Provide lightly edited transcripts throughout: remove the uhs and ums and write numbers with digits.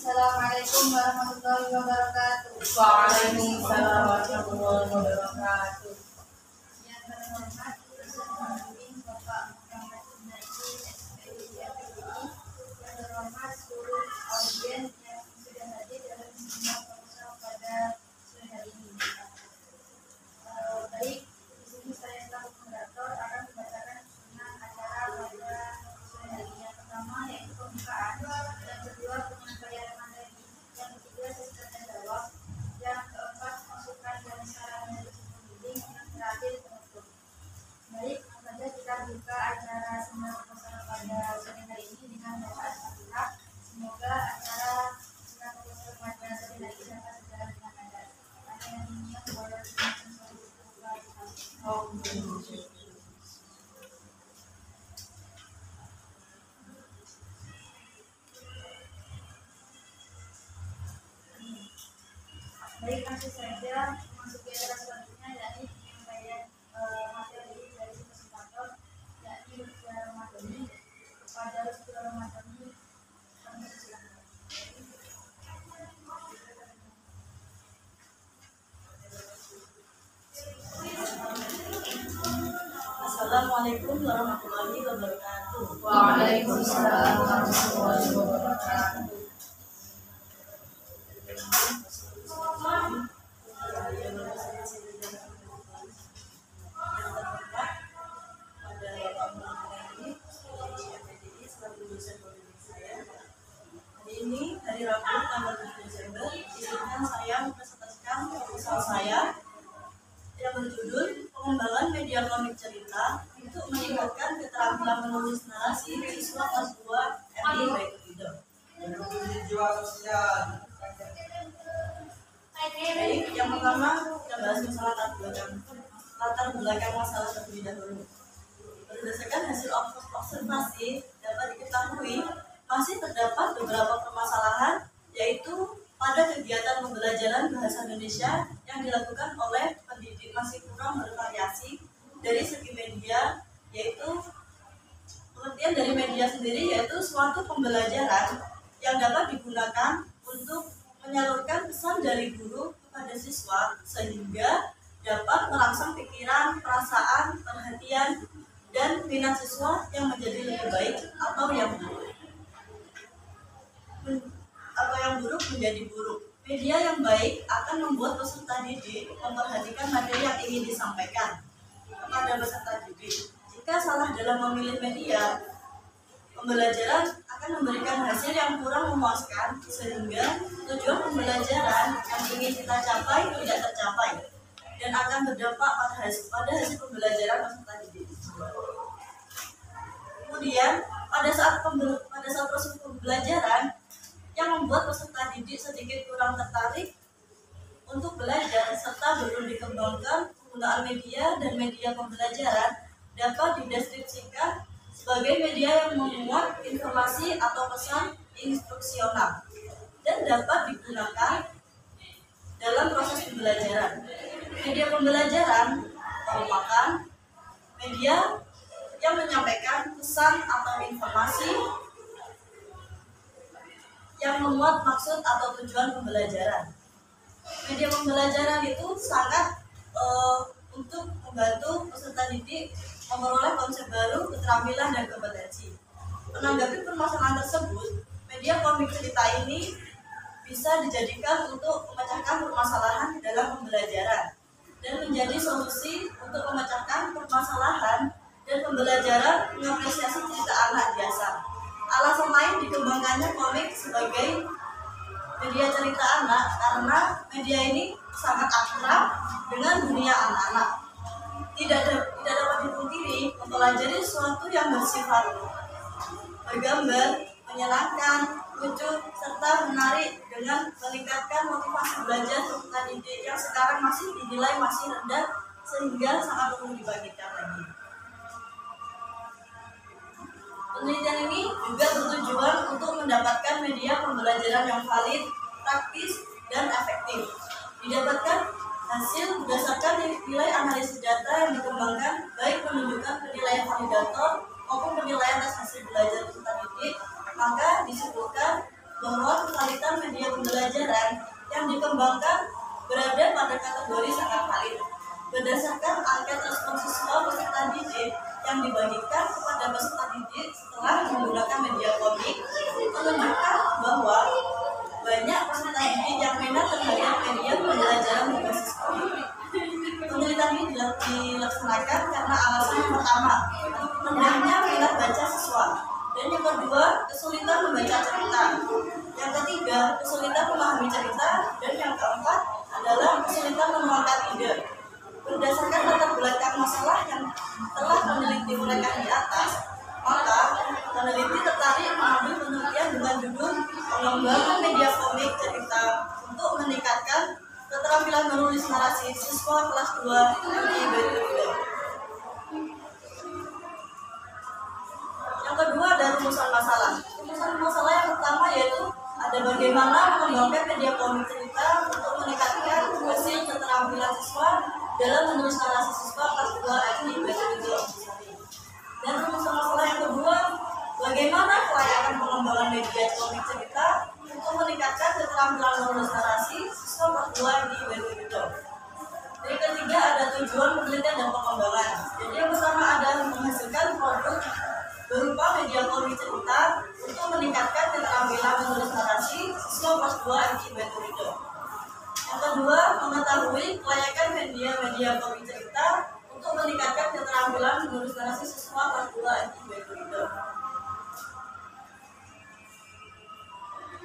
Assalamualaikum warahmatullahi wabarakatuh. Waalaikumsalam warahmatullahi wabarakatuh. Yang terhormat Dosen Pembimbing Bapak Muhammad Junaidi, SPDI. Yang terhormat seluruh audien yang sudah hadir dalam seminar proposal pada sore hari ini. Baik, di sini saya selaku moderator akan membacakan susunan acara pada sore hari ini. Yang pertama yaitu pembukaan, yang kedua penyampaian materi, yang ketiga sesi tanya jawab, yang keempat masukan dan saran dari pembimbing, yang terakhir penutup. Baik, langsung saja kita buka acara seminar proposal pada sore hari ini dengan bacaan Fatihah. Semoga acara seminar proposal pada sore hari ini dapat berjalan dengan lancar. Ada yang ingin boleh baik, langsung saja memasuki acara selanjutnya, yakni penyampaian materi dari presentator, yakni Lutfi Ramadhani. Kepada Lutfi Ramadhani, kami silakan. Assalamualaikum warahmatullahi wabarakatuh. Waalaikumsalam warahmatullahi wabarakatuh. Hari ini, hari Rabu, tanggal 7 Desember, izinkan saya mempresentasikan proposal saya yang berjudul Pengembangan Media Komik Cerita untuk meningkatkan keterampilan menulis narasi siswa kelas 2 MI Baik Video. Baik, yang pertama kita bahas masalah latar belakang masalah terlebih dahulu. Berdasarkan hasil observasi dapat diketahui masih terdapat beberapa permasalahan, yaitu pada kegiatan pembelajaran bahasa Indonesia yang dilakukan oleh pendidik masih kurang bervariasi dari segi media, yaitu pengertian dari media sendiri yaitu suatu pembelajaran yang dapat digunakan untuk menyalurkan pesan dari guru kepada siswa sehingga dapat merangsang pikiran, perasaan, perhatian, dan minat siswa yang menjadi lebih baik atau yang buruk menjadi buruk. Media yang baik akan membuat peserta didik memperhatikan materi yang ingin disampaikan kepada peserta didik. Jika salah dalam memilih media, pembelajaran akan memberikan hasil yang kurang memuaskan sehingga tujuan pembelajaran yang ingin kita capai tidak tercapai dan akan berdampak pada hasil pembelajaran peserta didik. Kemudian pada saat proses pembelajaran yang membuat peserta didik sedikit kurang tertarik untuk belajar serta belum dikembangkan penggunaan media dan media pembelajaran dapat dideskripsikan sebagai media yang memuat informasi atau pesan instruksional dan dapat digunakan dalam proses pembelajaran. Media pembelajaran merupakan media yang menyampaikan pesan atau informasi yang memuat maksud atau tujuan pembelajaran. Media pembelajaran itu sangat untuk membantu peserta didik memperoleh konsep baru, keterampilan, dan kompetensi. Menanggapi permasalahan tersebut, media komik cerita ini bisa dijadikan untuk memecahkan permasalahan dalam pembelajaran dan menjadi solusi untuk memecahkan permasalahan dan pembelajaran mengapresiasi cerita anak biasa. Alasan lain dikembangkannya komik sebagai media cerita anak karena media ini sangat akrab dengan dunia anak-anak. Tidak dapat dipungkiri mempelajari sesuatu yang bersifat bergambar, menyenangkan, lucu, serta menarik dengan meningkatkan motivasi belajar peserta didik yang sekarang masih dinilai masih rendah sehingga sangat perlu dibangkitkan lagi. Penelitian ini juga bertujuan untuk mendapatkan media pembelajaran yang valid, praktis, dan efektif. Didapatkan hasil berdasarkan nilai analisis data yang dikembangkan, baik menunjukkan penilaian validator maupun penilaian atas hasil belajar peserta didik, maka disimpulkan bahwa kualitas media pembelajaran yang dikembangkan berada pada kategori sangat valid. Berdasarkan angket respon siswa peserta didik yang dibagikan kepada peserta didik setelah menggunakan media komik, menunjukkan bahwa banyak peserta didik yang minat terhadap media pembelajaran berbasis komik. Penelitian ini dilaksanakan karena alasan yang pertama, rendahnya minat baca siswa, dan yang kedua, kesulitan membaca cerita, yang ketiga, kesulitan memahami cerita, dan yang keempat adalah kesulitan menuangkan ide. Berdasarkan latar belakang masalah yang telah meneliti mereka di atas, maka peneliti tertarik mengambil penelitian dengan judul pengembangan media komik cerita untuk meningkatkan keterampilan menulis narasi siswa kelas 2 di BPUD. Yang kedua ada rumusan masalah. Rumusan masalah yang pertama yaitu ada bagaimana mengembangkan media komik cerita untuk meningkatkan hasil keterampilan siswa dalam menulis narasi siswa kelas 2 di BPUD. Dan rumusan masalah yang kedua, bagaimana kelayakan pengembangan media komik cerita untuk meningkatkan keterampilan menulis narasi siswa kelas 2 di BPUD. Yang ketiga ada tujuan penelitian dan pengembangan. Jadi yang pertama ada menghasilkan produk berupa media komik cerita untuk meningkatkan keterampilan menulis narasi siswa kelas 2 di BPUD. Yang kedua, mengetahui kelayakan media komik cerita untuk meningkatkan keterampilan menulis narasi siswa kelas 2 di BPUD.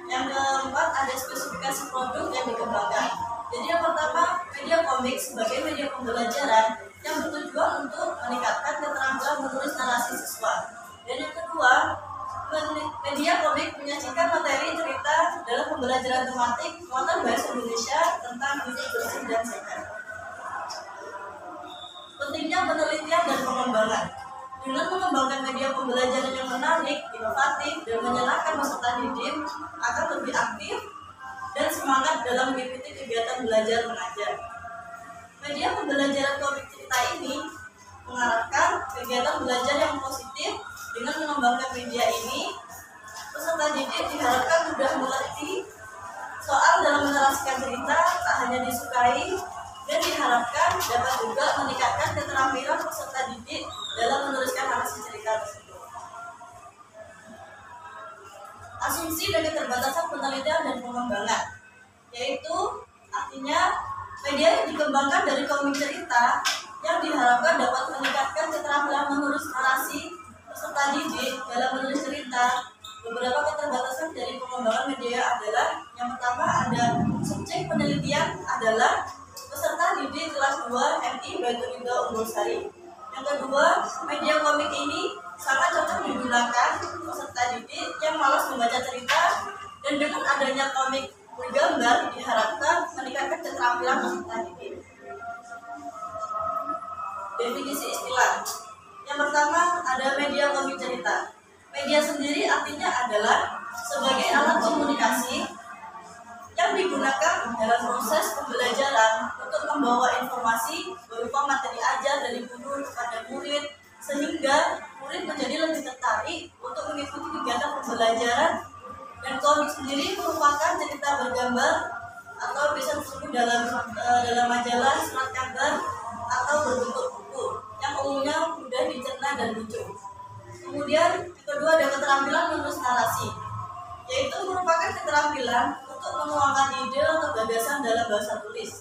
Yang keempat ada spesifikasi produk yang dikembangkan. Jadi yang pertama, media komik sebagai media pembelajaran yang bertujuan untuk meningkatkan keterampilan menulis narasi siswa. Dan yang kedua, media komik menyajikan materi cerita dalam pembelajaran tematik muatan bahasa Indonesia tentang gizi bersih dan sehat. Pentingnya penelitian dan pengembangan. Dengan mengembangkan media pembelajaran yang menarik, inovatif, dan menyenangkan peserta didik akan lebih aktif dan semangat dalam mengikuti kegiatan belajar mengajar. Media pembelajaran komik cerita ini mengarahkan kegiatan belajar yang positif. Dengan mengembangkan media ini, peserta didik diharapkan mudah mengerti soal dalam menarasikan cerita, tak hanya disukai, dan diharapkan dapat juga meningkatkan keterampilan peserta didik dalam menuliskan narasi cerita tersebut. Asumsi dan keterbatasan penelitian dan pengembangan, yaitu artinya media yang dikembangkan dari komik cerita yang diharapkan dapat meningkatkan keterampilan menulis narasi peserta didik dalam menulis cerita. Beberapa keterbatasan dari pengembangan media adalah yang pertama ada subjek penelitian adalah peserta didik kelas 2 MI BPUD Unggul Sari. Yang kedua, media komik ini sangat cocok digunakan peserta didik yang malas membaca cerita, dan dengan adanya komik bergambar diharapkan meningkatkan keterampilan peserta didik. Definisi istilah. Yang pertama ada media komik cerita. Media sendiri artinya adalah sebagai alat komunikasi yang digunakan dalam proses pembelajaran untuk membawa informasi berupa materi ajar dari guru kepada murid, sehingga murid menjadi lebih tertarik untuk mengikuti kegiatan pembelajaran. Dan komik sendiri merupakan cerita bergambar atau bisa disebut dalam majalah, surat kabar, atau berbentuk buku yang umumnya mudah dicerna dan lucu. Kemudian kedua ada keterampilan menulis narasi, yaitu merupakan keterampilan untuk menuangkan ide atau gagasan dalam bahasa tulis.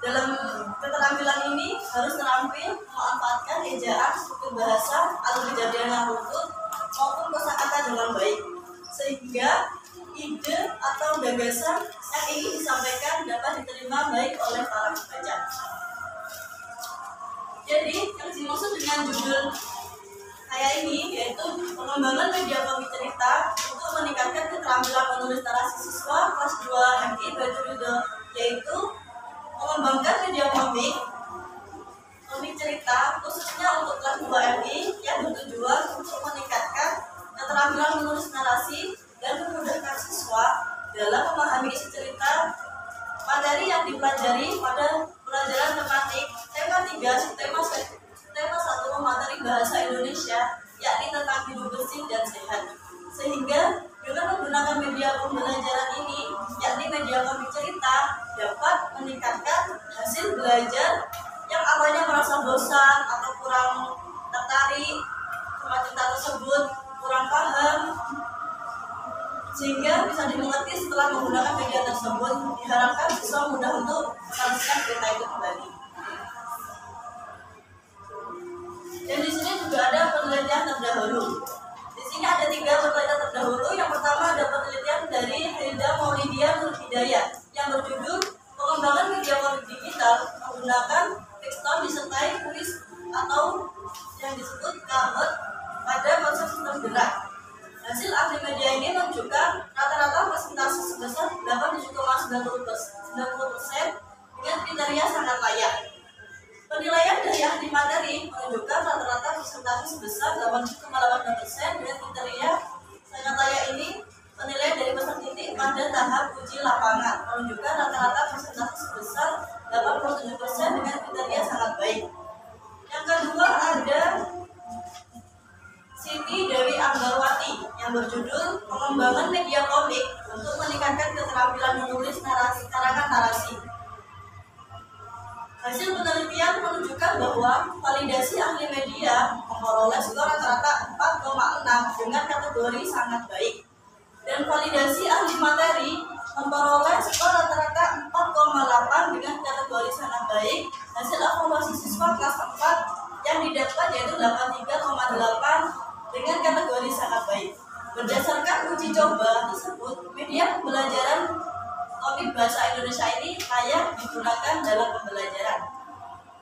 Dalam keterampilan ini harus terampil memanfaatkan ejaan, struktur bahasa, atau kejadian yang lutut maupun kosakata dengan baik, sehingga ide atau gagasan yang ingin disampaikan dapat diterima baik oleh para pembaca. Jadi yang dimaksud dengan judul saya ini yaitu pengembangan media komik cerita untuk meningkatkan keterampilan menulis narasi siswa kelas 2 MI BPUD, yaitu mengembangkan media komik cerita khususnya untuk kelas 2 MI yang bertujuan untuk meningkatkan keterampilan menulis narasi dan memudahkan siswa dalam memahami isi cerita materi yang dipelajari pada pelajaran tematik tema 3 tema 1 materi bahasa Indonesia, yakni tentang hidup bersih dan sehat. Sehingga dengan menggunakan media pembelajaran belajar yang awalnya merasa bosan atau kurang tertarik sama cerita tersebut, kurang paham, sehingga bisa dimengerti setelah menggunakan media tersebut. Diharapkan siswa mudah untuk meneruskan cerita itu kembali. Dan di sini juga ada penelitian terdahulu. Di sini ada 3 penelitian terdahulu. Yang pertama ada penelitian dari Hilda Maulidia Nur Hidayat yang berjudul pengembangan media komik digital menggunakan tekston disertai kuis atau yang disebut Kahoot pada konsep sistem gerak. Hasil ahli media ini menunjukkan rata-rata persentase sebesar 87,90% dengan kriteria sangat layak. Penilaian dari ahli materi menunjukkan rata-rata persentase sebesar 87,8% dengan kriteria sangat layak ini. Penilaian dari peserta titik pada tahap uji lapangan menunjukkan rata-rata persentase sebesar 87% dengan kriteria sangat baik. Yang kedua ada Siti Dewi Anggarwati yang berjudul pengembangan media komik untuk meningkatkan keterampilan menulis karangan narasi. Hasil penelitian menunjukkan bahwa validasi ahli media memperoleh skor rata-rata 4,6 dengan kategori sangat baik, dan validasi ahli materi memperoleh skor rata-rata 4,8 dengan kategori sangat baik. Hasil evaluasi siswa kelas 4 yang didapat yaitu 83,8 dengan kategori sangat baik. Berdasarkan uji coba tersebut, media pembelajaran komik bahasa Indonesia ini layak digunakan dalam pembelajaran.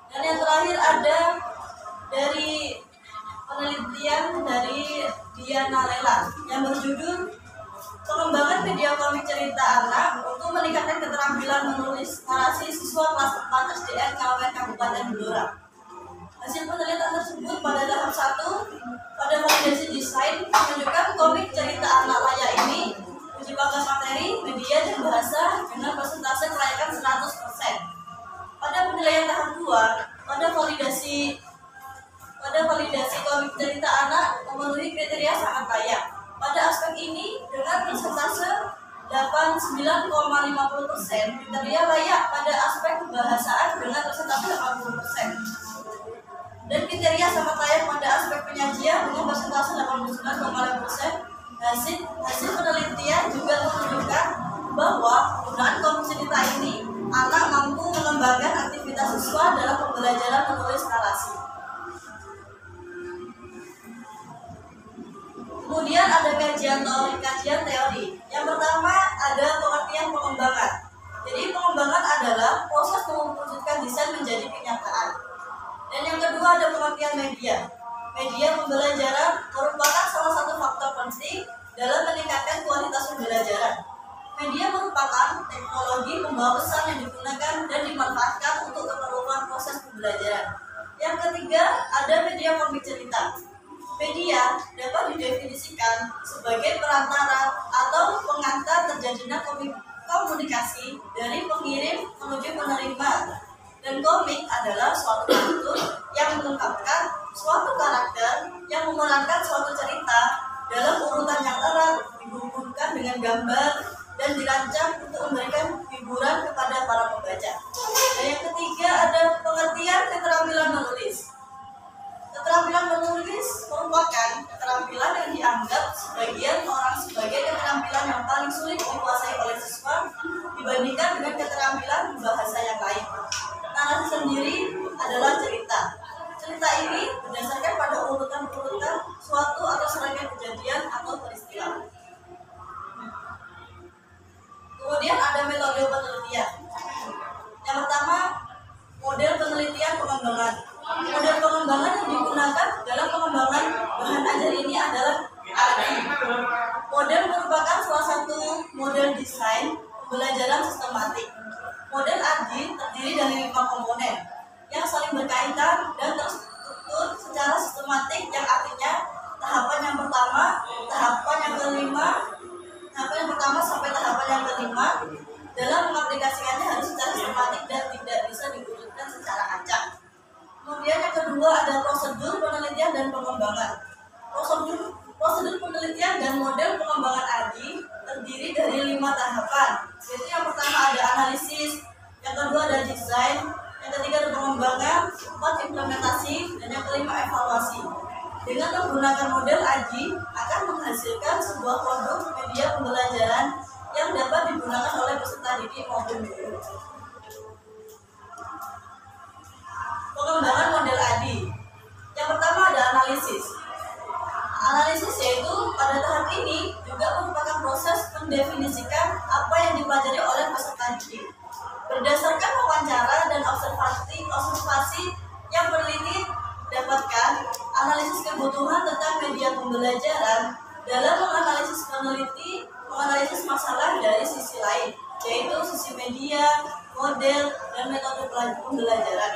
Dan yang terakhir ada dari penelitian dari Diana Lela yang berjudul pengembangan media komik cerita anak untuk meningkatkan keterampilan menulis narasi siswa kelas 4 SDN Kawen Kabupaten Blora. Hasil penelitian tersebut pada tahap 1 pada validasi desain menunjukkan komik cerita anak layak ini uji bakat materi, media, dan bahasa dengan persentase kelayakan 100%. Pada penilaian tahap 2 pada validasi komik cerita anak memenuhi kriteria sangat layak. Pada aspek ini dengan persentase 89,50%, kriteria layak pada aspek kebahasaan dengan persentase 80%. Dan kriteria sangat layak pada aspek penyajian dengan persentase 89,5%. Hasil penelitian juga menunjukkan bahwa penggunaan komik cerita ini anak mampu mengembangkan aktivitas siswa dalam pembelajaran menulis narasi. Kemudian ada kajian teori. Yang pertama ada pengertian pengembangan. Jadi pengembangan adalah proses mewujudkan desain menjadi kenyataan. Dan yang kedua ada pengertian media. Media pembelajaran merupakan salah satu faktor penting dalam meningkatkan kualitas pembelajaran. Media merupakan teknologi pembawa pesan yang digunakan dan dimanfaatkan untuk keperluan proses pembelajaran. Yang ketiga ada media komik cerita. Media dapat didefinisikan sebagai perantara atau pengantar terjadinya komunikasi dari pengirim menuju penerima. Dan komik adalah suatu kartun yang mengungkapkan suatu karakter yang memerankan suatu cerita dalam urutan yang erat, dihubungkan dengan gambar, dan dirancang untuk memberikan hiburan kepada para pembaca. Dan yang ketiga ada pengertian keterampilan menulis. Keterampilan menulis merupakan keterampilan yang dianggap sebagian orang sebagai keterampilan yang paling sulit dikuasai oleh siswa dibandingkan dengan keterampilan bahasa yang lain. Narasi sendiri adalah cerita. Cerita ini berdasarkan pada urutan-urutan suatu atau serangkaian kejadian atau peristiwa. Kemudian ada metode penelitian. Yang pertama, model penelitian pengembangan. Model pengembangan yang digunakan dalam pengembangan bahan ajar ini adalah AGI. Model merupakan salah satu model desain pembelajaran sistematik. Model AGI terdiri dari 5 komponen yang saling berkaitan dan terstruktur secara sistematik, yang artinya tahapan yang pertama sampai tahapan yang kelima dalam mengaplikasikannya harus secara sistematik dan tidak bisa diwujudkan secara acak. Kemudian yang kedua ada prosedur penelitian dan pengembangan. Prosedur penelitian dan model pengembangan AGI terdiri dari 5 tahapan. Yaitu yang pertama ada analisis, yang kedua ada desain, yang ketiga sebuah produk media pembelajaran yang dapat digunakan oleh peserta didik maupun guru. Pengembangan model ADI. Yang pertama ada analisis. Analisis yaitu pada tahap ini juga merupakan proses mendefinisikan apa yang dipelajari oleh peserta didik. Berdasarkan wawancara dan observasi yang peneliti dapatkan, analisis kebutuhan tentang media pembelajaran dalam menganalisis masalah dari sisi lain, yaitu sisi media, model, dan metode pembelajaran.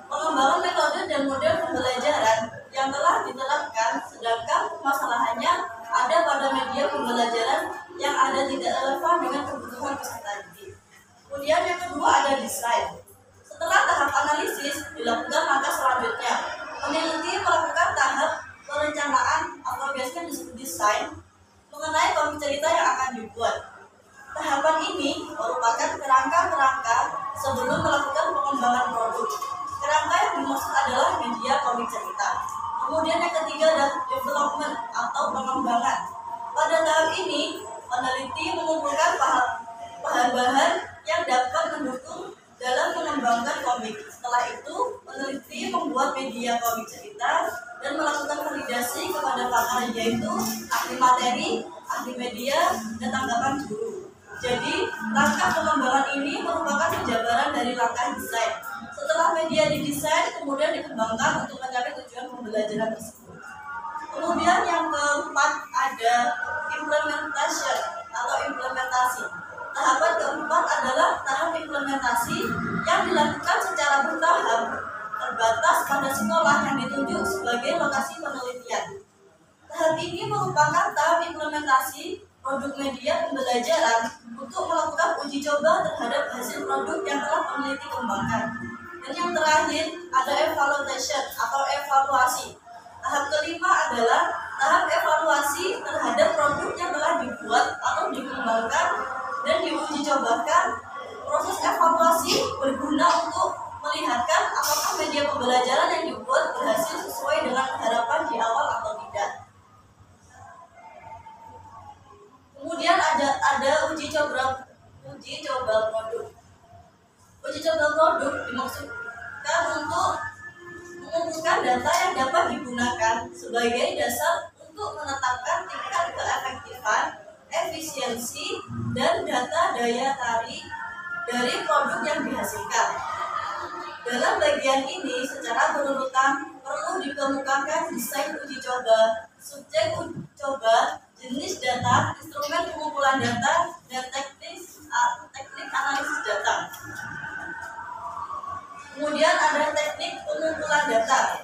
Pengembangan metode dan model pembelajaran yang telah diterapkan, sedangkan permasalahannya ada pada media pembelajaran yang ada tidak relevan dengan kebutuhan peserta didik. Kemudian yang kedua ada desain. Setelah tahap analisis, dilakukan langkah selanjutnya. Peneliti melakukan tahap perencanaan atau biasanya disebut desain mengenai komik cerita yang akan dibuat. Tahapan ini merupakan kerangka sebelum melakukan pengembangan produk. Kerangka yang dimaksud adalah media komik cerita. Kemudian yang ketiga adalah development atau pengembangan. Pada tahap ini, peneliti mengumpulkan bahan-bahan yang dapat mendukung dalam mengembangkan komik. Setelah itu, peneliti membuat media komik cerita dan melakukan validasi kepada pakar, yaitu ahli materi, ahli media, dan tanggapan guru. Jadi, langkah pengembangan ini merupakan penjabaran dari langkah desain. Setelah media didesain, kemudian dikembangkan untuk mencapai tujuan pembelajaran tersebut. Kemudian yang keempat ada implementation atau implementasi. Tahapan keempat adalah tahap implementasi yang dilakukan secara bertahap, terbatas pada sekolah yang ditunjuk sebagai lokasi penelitian. Tahap ini merupakan tahap implementasi produk media pembelajaran untuk melakukan uji coba terhadap hasil produk yang telah peneliti kembangkan. Dan yang terakhir ada evaluation atau evaluasi. Tahap kelima adalah tahap evaluasi terhadap produk yang telah dibuat atau dikembangkan dan diuji cobakan. Proses evaluasi berguna untuk melihatkan apakah media pembelajaran yang dibuat berhasil sesuai dengan harapan di awal atau tidak. Kemudian ada uji coba produk. Uji coba produk dimaksudkan untuk mengumpulkan data yang dapat digunakan sebagai dasar untuk menetapkan tingkat keefektifan, efisiensi, dan data daya tarik dari produk yang dihasilkan. Dalam bagian ini, secara berurutan perlu dikemukakan desain uji coba, subjek uji coba, jenis data, instrumen pengumpulan data, dan teknik analisis data. Kemudian ada teknik pengumpulan data.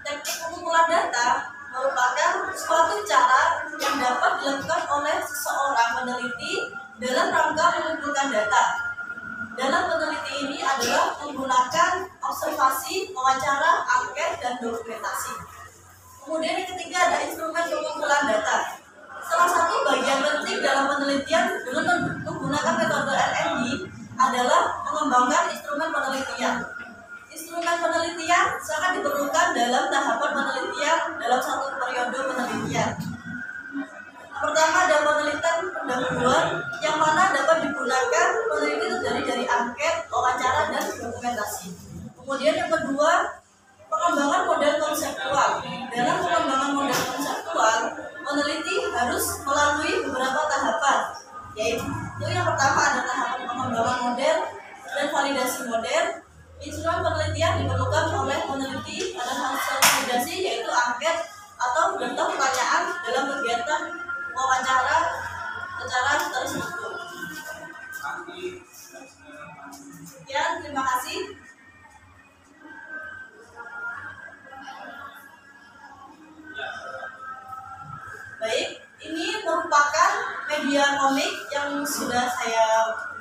Teknik pengumpulan data merupakan suatu cara yang dapat dilakukan oleh seseorang peneliti dalam rangka mengumpulkan data. Dalam peneliti ini adalah menggunakan observasi, wawancara, angket, dan dokumentasi. Kemudian yang ketiga ada instrumen pengumpulan data. Salah satu bagian penting dalam penelitian dengan menggunakan metode RND adalah mengembangkan instrumen penelitian. Instrumen penelitian sangat diperlukan dalam tahapan penelitian dalam satu periode penelitian. Pertama ada penelitian pendahuluan yang mana dapat digunakan peneliti terdiri dari angket, wawancara, dan dokumentasi. Kemudian yang kedua, pengembangan model konseptual. Dalam pengembangan model konseptual, peneliti harus melalui beberapa tahapan, yaitu yang pertama ada tahapan pengembangan model dan validasi model. Instrumen penelitian diperlukan oleh peneliti pada fase validasi, yaitu angket atau daftar pertanyaan dalam kegiatan wawancara secara terstruktur. Ya, terima kasih. Baik, ini merupakan media komik yang sudah saya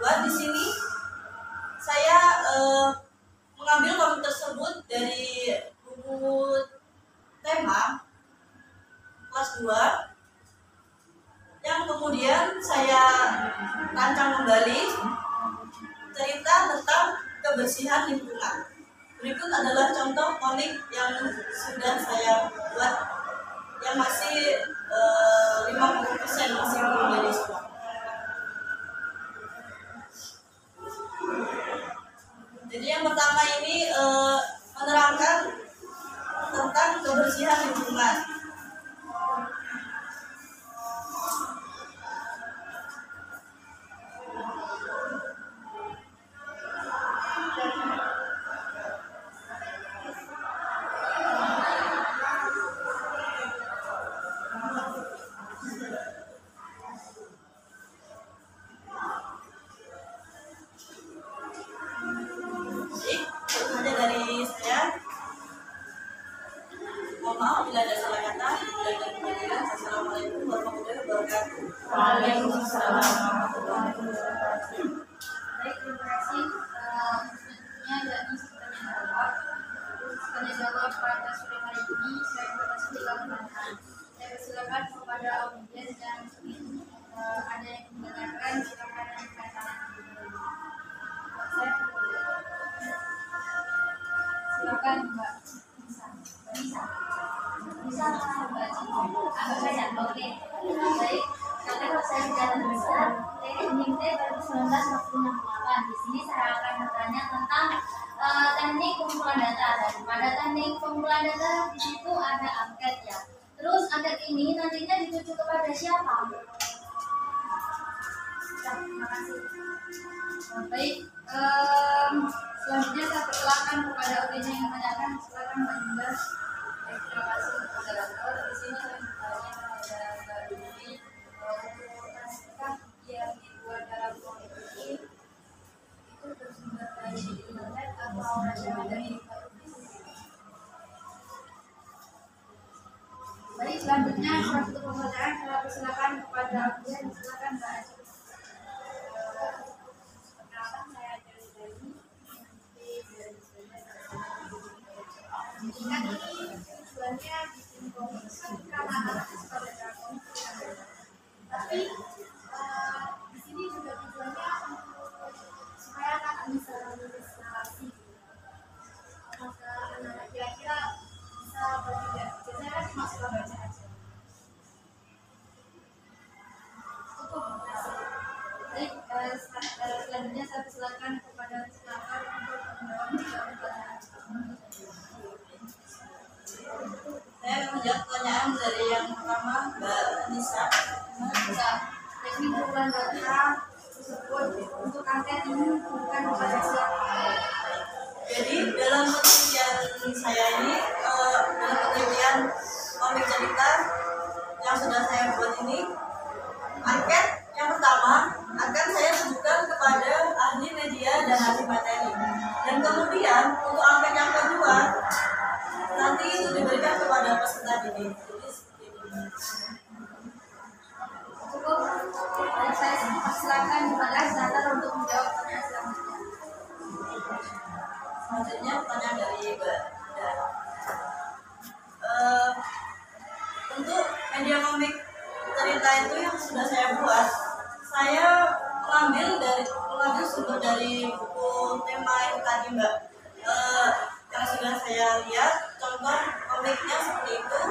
buat di sini. Saya mengambil komik tersebut dari buku tema kelas 2 yang kemudian saya rancang kembali cerita tentang kebersihan lingkungan. Berikut adalah contoh komik yang sudah saya buat yang masih Waalaikumsalam warahmatullahi wabarakatuh. Baik, terima kasih. Selanjutnya yakni tanya jawab. Tanya jawab pada sore hari ini saya berhasil dilakukan. Saya persilakan kepada audiens yang ingin ada yang mendengarkan silakan angkat tangan. Silakan Mbak Nisa. Bisa Mbak Cina. Atau saya? Oke. Baik. Karena saya jalan besar, teknik baru 1948. Di sini saya akan bertanya tentang teknik pengumpulan data. Dan pada teknik pengumpulan data di situ ada angket ya. Terus angket ini nantinya dituju kepada siapa? Terima kasih. Baik. Selanjutnya saya persilakan kepada audiens yang menanyakan. Silakan Mbak Dinda. Baik, terima kasih moderator. Di sini saya bertanya kepada Mbak Dini. Naskah yang dibuat dalam komik ini itu bersumber dari internet atau rangkuman dari Baik, selanjutnya untuk pertanyaan saya persilakan kepada audiens. Silakan Mbak Aci. Perkenalkan saya Jali Dani. Kan ini tujuannya bikin komik karena anak suka baca komik. Tapi di sini juga tujuannya supaya anak bisa menulis narasi. Maka anak kira-kira bisa berpikir. Biasanya kan cuma suka baca aja. Cukup. Baik, selanjutnya saya persilakan kepada silakan untuk menjawab pertanyaan. Saya akan menjawab pertanyaan dari yang pertama Mbak Nisa. Bisa teknik pengumpulan data tersebut untuk angket ini bukan kepada siapa. Jadi dalam penelitian saya ini, dalam penelitian komik cerita yang sudah saya buat ini, angket yang pertama akan saya tunjukkan kepada ahli media dan ahli materi. Dan kemudian untuk angket yang kedua nanti itu diberikan kepada peserta didik. Jadi seperti ini. Cukup. Saya persilakan kepada Zatar untuk menjawab pertanyaan selanjutnya. Selanjutnya pertanyaan dari Mbak Dan. Untuk media komik cerita itu yang sudah saya buat, saya mengambil sumber dari buku tema yang tadi Mbak, yang sudah saya lihat contoh komiknya seperti itu.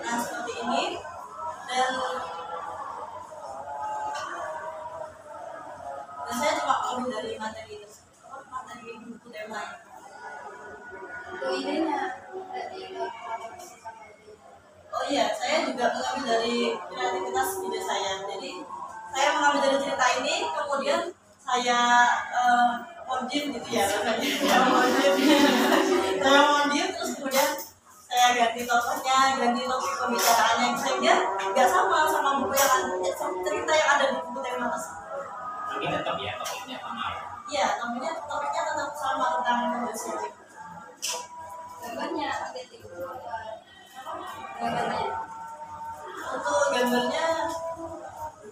Nah seperti ini, dan saya cuma ambil dari materi buku tema. Untuk idenya berarti Oh iya, saya juga mengambil dari kreativitas ide saya. Jadi saya mengambil dari cerita ini, kemudian saya modif gitu ya, saya modif terus kemudian saya ganti tokohnya, ganti topik pembicaraannya, sehingga nggak sama buku yang cerita yang ada di buku tema tersebut. Tapi tetap ya topiknya sama. Iya, topiknya tetap sama tentang pembelajaran. gambarnya angket itu Gambarnya untuk gambarnya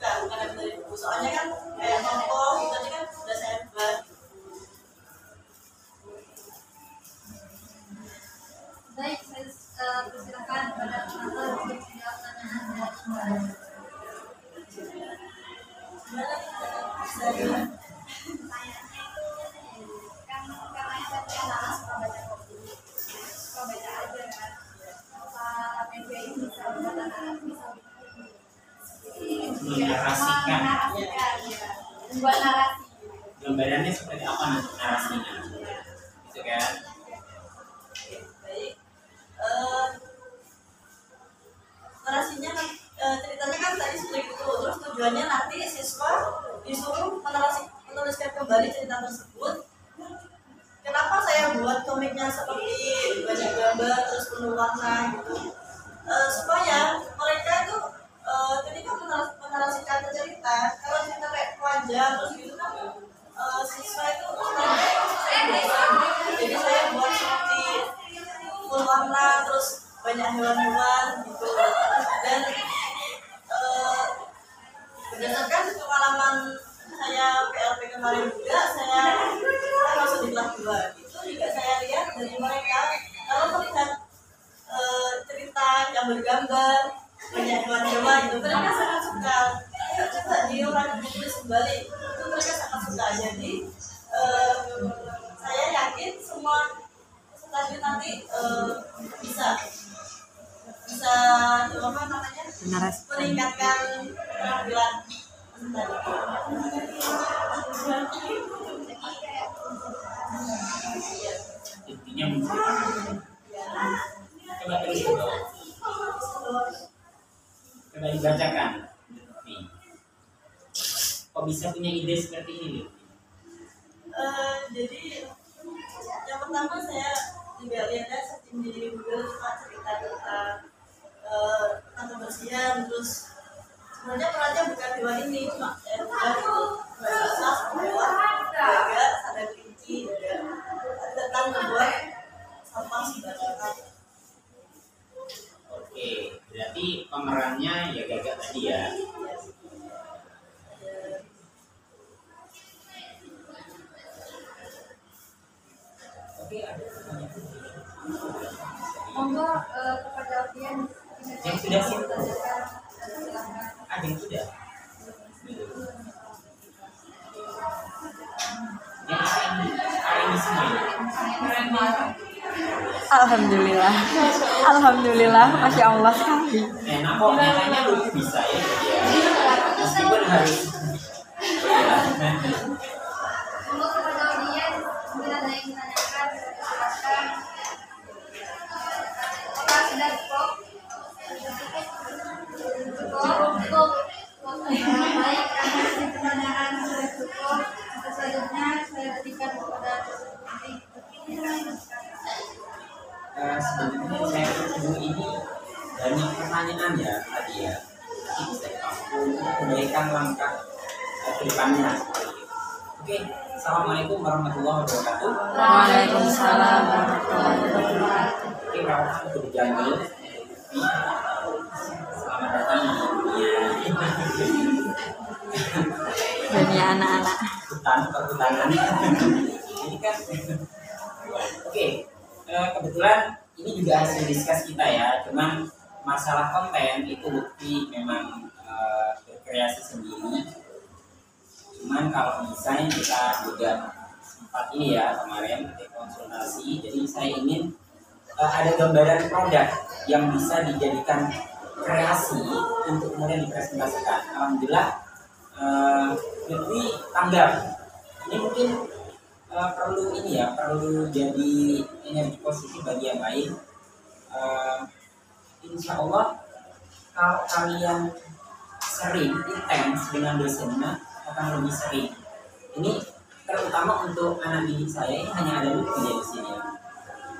bukan dari buku, soalnya kan kayak tokoh tadi kan sudah saya buat. baik. Saya persilakan kepada penonton untuk menjawab pertanyaan dari Mbak. Pertanyaannya itu kan karena saya punya anak suka baca komik, suka baca aja kan. Apa media ini bisa membuat anak bisa Menarasikan. ya, membuat narasi. Gambarannya seperti apa nanti narasinya, gitu kan? Baik. Narasinya ceritanya kan tadi seperti itu. Terus tujuannya nanti siswa disuruh menuliskan kembali cerita tersebut. Kenapa saya buat komiknya seperti banyak gambar terus penuh warna gitu? Supaya mereka itu ketika menarasikan cerita, kalau cerita kayak wajah terus gitu kan, siswa itu jadi saya buat seperti full warna terus banyak hewan-hewan gitu. Dan berdasarkan pengalaman saya PLP kemarin juga, saya masuk di kelas 2 itu juga saya lihat dari mereka kalau melihat cerita yang bergambar banyak hewan-hewan gitu, mereka sangat suka. Coba diulang ditulis kembali, itu mereka sangat suka. Jadi saya yakin semua peserta nanti bisa apa namanya meningkatkan keterampilan intinya coba terus ke bawah. Coba dibacakan nih, kok bisa punya ide seperti ini? Jadi yang pertama saya juga lihatnya searching di Google cerita tentang kebersihan, terus sebenarnya perannya bukan hewan ini, cuma hewan itu basah, hewan jaga, ada kelinci, tentang membuat sampah sembarangan. Oke, berarti pemerannya ya Gagak tadi ya. Oke, ada pertanyaan. Monggo kepada audiens Yang sudah sih? Ada yang sudah? Yang ini semua ini? Alhamdulillah, alhamdulillah, masya Allah sekali. Enak kok, nyatanya lu bisa ya. Meskipun harus Monggo kepada audiens mungkin ada yang ditanyakan, silakan. Apakah sudah cukup? Cukup. Baik, karena pertanyaan sudah cukup. Selanjutnya saya berikan kepada sebenarnya saya ketemu ini banyak pertanyaan ya tadi ya. Jadi saya mampu kebaikan langkah ke depannya. Oke, assalamualaikum warahmatullahi wabarakatuh. Waalaikumsalam warahmatullahi wabarakatuh. Oke, rawat berjanji. Selamat datang di Dunia anak-anak. perhutanan. Ini kan oke, kebetulan ini juga hasil diskus kita ya. Cuman masalah konten itu bukti memang berkreasi sendiri. Cuman kalau desain kita juga sempat ini ya kemarin konsultasi. Jadi saya ingin ada gambaran produk yang bisa dijadikan kreasi untuk kemudian dipresentasikan. Alhamdulillah Lutfi tanggap. Ini mungkin perlu ini ya, perlu jadi energi positif bagi yang lain. Insya Allah kalau kalian sering intens dengan dosennya akan lebih sering. Ini terutama untuk anak didik saya, ini hanya ada Lutfi di sini.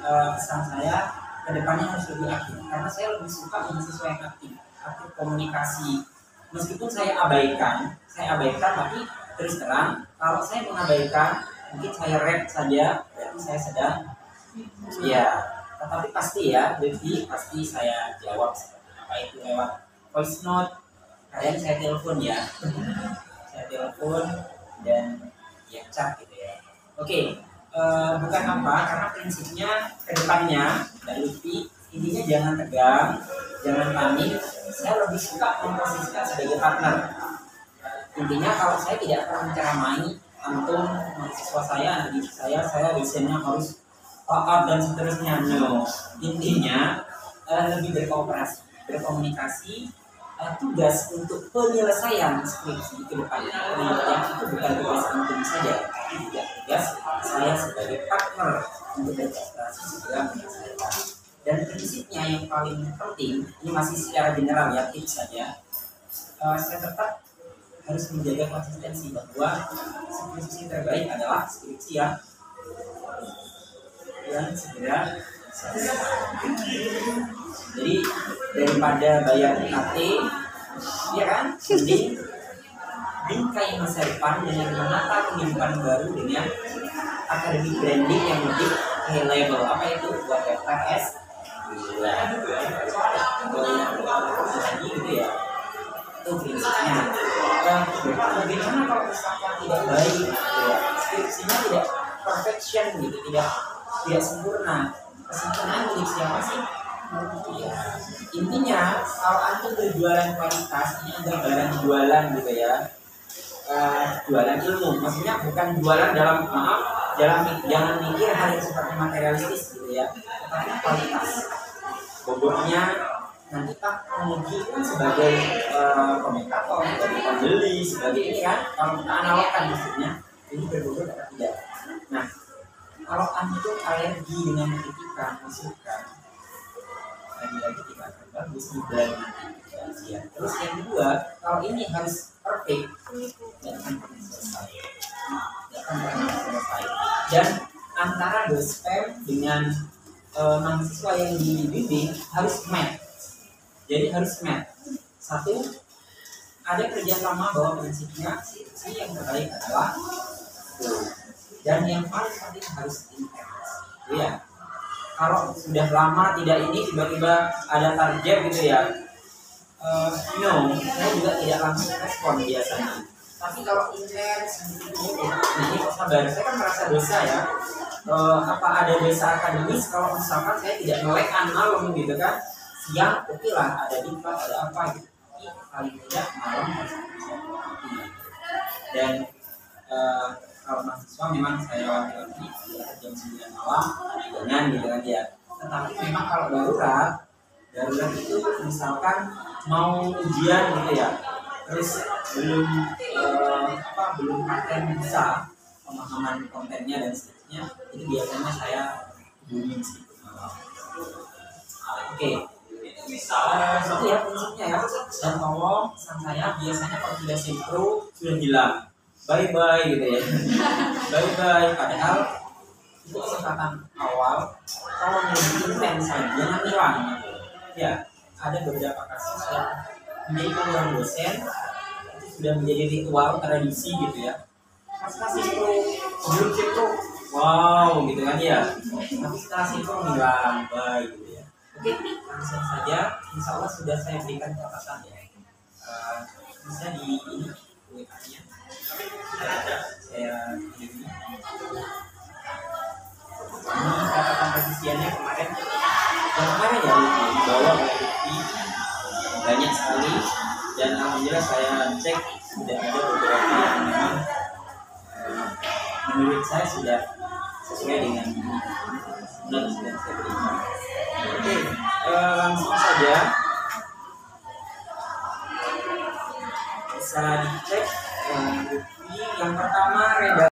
Pesan saya kedepannya harus lebih aktif karena saya lebih suka mahasiswa yang aktif komunikasi. Meskipun saya abaikan tapi terus terang kalau saya mengabaikan mungkin saya rap saja berarti saya sedang ya, tetapi pasti ya jadi pasti saya jawab apa itu lewat voice note, kalian saya telepon ya saya telepon dan ya chat gitu ya. Oke, bukan apa karena prinsipnya kedepannya dari Lutfi intinya jangan tegang, jangan panik. Saya lebih suka memposisikan sebagai partner. Intinya kalau saya tidak akan menceramai antum mahasiswa saya, anak didik saya desainnya harus taat dan seterusnya. No. Intinya lebih berkooperasi, berkomunikasi. Tugas untuk penyelesaian skripsi ke depannya yang itu bukan tugas antum saja, tapi juga tugas saya sebagai partner untuk berkooperasi segera menyelesaikan. Dan prinsipnya yang paling penting, ini masih secara general ya, tips saja. Saya tetap harus menjaga konsistensi bahwa skripsi terbaik adalah skripsi yang segera selesai. Jadi daripada bayar UKT, ya kan, mending bingkai masa depan dengan menata kehidupan baru dengan akademik branding yang lebih high level. Apa itu? Buat daftar S2. gitu, tidak sempurna. Kesempurnaan milik siapa sih? Ya. Intinya kalau antum berjualan kualitas, ini ada barang jualan gitu ya. Jualan ilmu, maksudnya bukan jualan jangan mikir hal yang sifatnya materialistis gitu ya, tetapi kualitas. Bobotnya nanti Pak penguji kan sebagai komentator, sebagai pembeli, sebagai ini kan, kalau kita analogkan maksudnya, ini berbobot atau tidak. Nah, kalau antum alergi dengan kritikan, masukan, lagi-lagi tidak akan bagus dan ya. Terus yang kedua, kalau ini harus perfect, tidak akan pernah selesai. Dan antara dosen dengan mahasiswa yang dibimbing harus match. Jadi harus match. Satu, ada kerjasama bahwa prinsipnya si yang terbaik adalah dan yang paling penting harus intens. Ya. Kalau sudah lama tidak ini tiba-tiba ada target gitu ya, no, saya juga tidak langsung respon biasanya. Tapi kalau intens, ini kok sabar, saya kan merasa dosa ya. Apa ada dosa akademis kalau misalkan saya tidak melek malam gitu kan? Siang oke lah, ada diklat, ada apa gitu. Tapi paling tidak malam harus bisa mengerti. Dan kalau mahasiswa memang saya laki-laki jam 9 malam dengan gitu kan ya. Tetapi memang kalau darurat itu misalkan mau ujian gitu ya, terus belum paten bisa pemahaman kontennya dan seterusnya, itu biasanya saya hubungi meskipun malam. Oke. Itu ya prinsipnya ya. Dan tolong pesan saya biasanya kalau sudah sinkro sudah hilang. Bye bye gitu ya. Bye bye. Padahal itu kesempatan awal. Kalau lebih intens saja jangan hilang. Ya, ada beberapa kasus yang menjadi pengumuman dosen itu sudah menjadi ritual tradisi gitu ya. Pas sinkro sebelum sinkro, wow gitu kan ya. Tapi setelah sinkro hilang, bye gitu ya. Oke, langsung saja. Insya Allah sudah saya berikan catatan ya. Bisa di ini WA-nya. Saya ini catatan revisiannya kemarin ya dibawa oleh Lutfi banyak sekali, dan alhamdulillah saya cek sudah ada beberapa yang memang menurut saya sudah sesuai dengan benar sudah saya berikan. Oke, langsung saja bisa dicek. Yang pertama redaksi